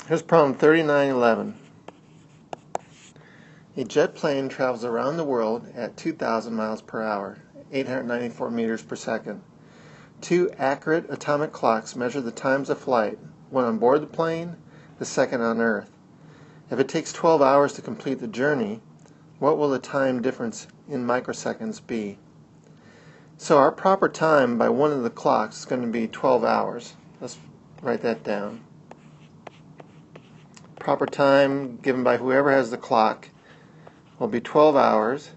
Here's problem 3911. A jet plane travels around the world at 2,000 miles per hour, 894 meters per second. Two accurate atomic clocks measure the times of flight, one on board the plane, the second on Earth. If it takes 12 hours to complete the journey, what will the time difference in microseconds be? So our proper time by one of the clocks is going to be 12 hours. Let's write that down. Proper time given by whoever has the clock will be 12 hours,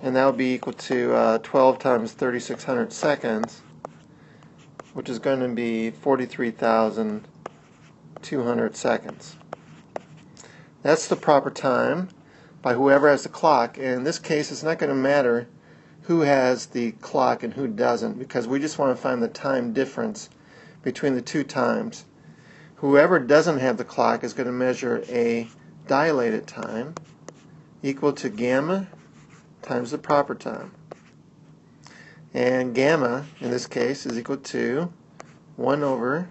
and that will be equal to 12 times 3,600 seconds, which is going to be 43,200 seconds. That's the proper time by whoever has the clock, and in this case it's not going to matter who has the clock and who doesn't, because we just want to find the time difference between the two times. Whoever doesn't have the clock is going to measure a dilated time equal to gamma times the proper time. And gamma, in this case, is equal to 1 over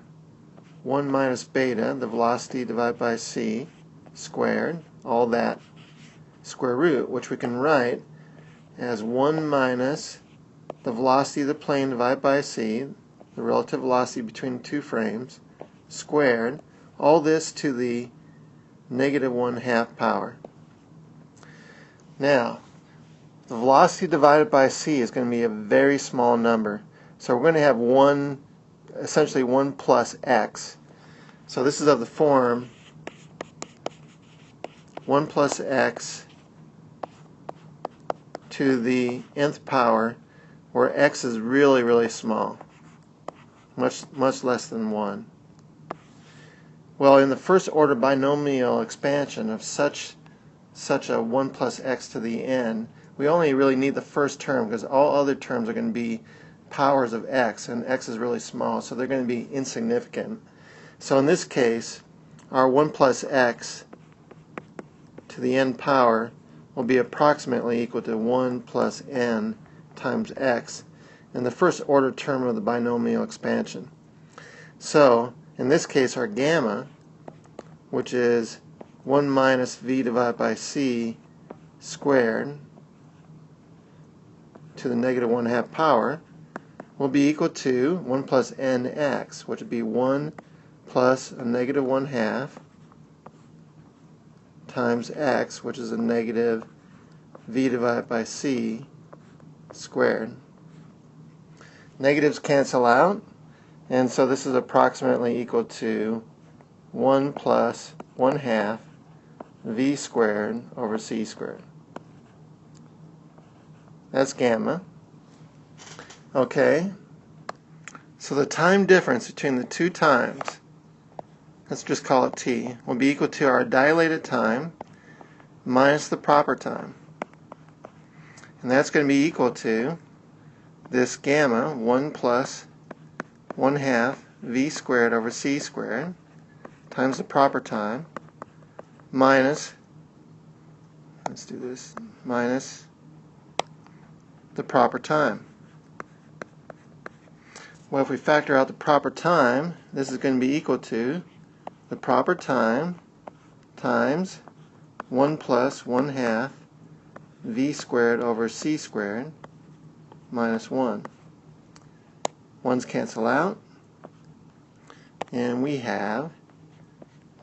1 minus beta, the velocity divided by c, squared, all that, square root, which we can write as 1 minus the velocity of the plane divided by c, the relative velocity between two frames, squared, all this to the negative 1/2 power. Now, the velocity divided by c is going to be a very small number. So we're going to have essentially 1 plus x. So this is of the form 1 plus x to the nth power, where x is really, really small, much less than 1. Well, in the first order binomial expansion of such a 1 plus x to the n, we only really need the first term, because all other terms are going to be powers of x, and x is really small, so they're going to be insignificant. So in this case, our 1 plus x to the n power will be approximately equal to 1 plus n times x in the first order term of the binomial expansion. So in this case, our gamma, which is 1 minus v divided by c squared to the negative 1/2 power, will be equal to 1 plus nx, which would be 1 plus a negative 1/2 times x, which is a negative v divided by c squared. Negatives cancel out, and so this is approximately equal to 1 plus 1/2 v squared over c squared. That's gamma. Okay, so the time difference between the two times, let's just call it t, will be equal to our dilated time minus the proper time. And that's going to be equal to this gamma, 1 plus 1/2 v squared over c squared times the proper time minus, let's do this, minus the proper time. Well, if we factor out the proper time, this is going to be equal to the proper time times 1 plus 1/2 v squared over c squared minus 1. Ones cancel out, and we have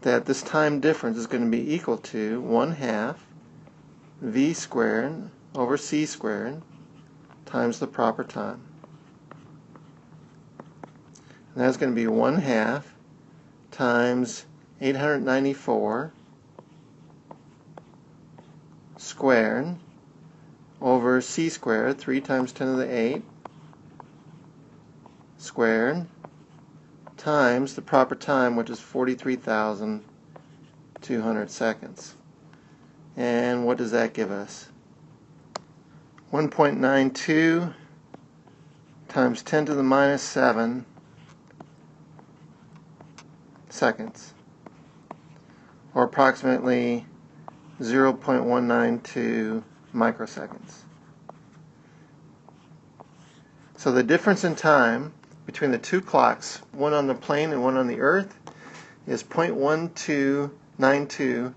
that this time difference is going to be equal to 1/2 v squared over c squared times the proper time. And that's going to be 1/2 times 894 squared over c squared, 3 times 10 to the 8 squared, times the proper time, which is 43,200 seconds. And what does that give us? 1.92 times 10 to the minus 7 seconds, or approximately 0.192 microseconds. So the difference in time between the two clocks, one on the plane and one on the Earth, is 0.1292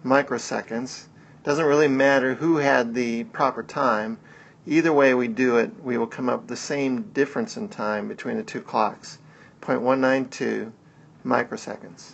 microseconds. Doesn't really matter who had the proper time. Either way we do it, we will come up with the same difference in time between the two clocks, 0.192 microseconds.